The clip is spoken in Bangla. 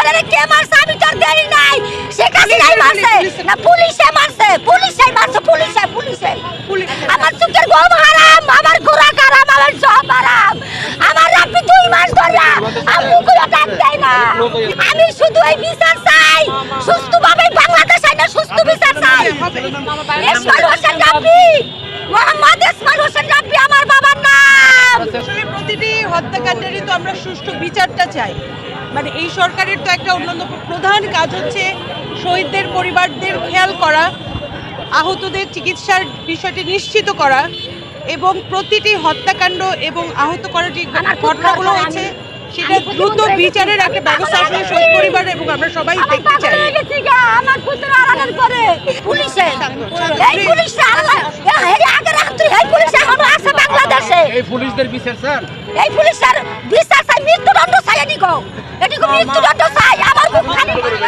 আমাদের কে মারছে আমি তো দেই নাই শেখ হাসিনাই মারছে না পুলিশে মারছে পুলিশে আমার চোখের ঘুম হারাম আমার খোরাক হারাম আমার সব হারাম আমার রাত্রি 2 মাস ধরে আমি কোনো ডাক দেই না আমি শুধু এই বিচার চাই সুস্থভাবে বাংলাদেশ আইনা সুস্থ বিচার চাই ইসমাইল হোসেন রাব্বি মোহাম্মদ ইসমাইল হোসেন রাব্বি আমার বাবার নাম। আসলে প্রতিটি হত্যাকাণ্ডেরই তো আমরা সুষ্ঠু বিচারটা চাই। মানে এই সরকারের তো একটা অন্যান্য প্রধান কাজ হচ্ছে শহীদদের পরিবারদের খেয়াল করা, আহতদের চিকিৎসার বিষয়টি নিশ্চিত করা এবং প্রতিটি হত্যাকাণ্ড এবং আহত করার যে ঘটনাগুলো হয়েছে সেটা দ্রুত বিচারের একটা ব্যবস্থা আসলে শহীদ পরিবার এবং আমরা সবাই দেখতে চাই। আমার পুত্র আলাদা করে পুলিশে এই পুলিশে আলাদা এই আগে রাখতে এই পুলিশে এখনো আছে বাংলাদেশে এই পুলিশদের বিচার স্যার এই পুলিশের বিচার চাই মৃত্যুদণ্ড চাই এদিকে মৃত্যুদণ্ড চাই আমার মুখ খালি করবে।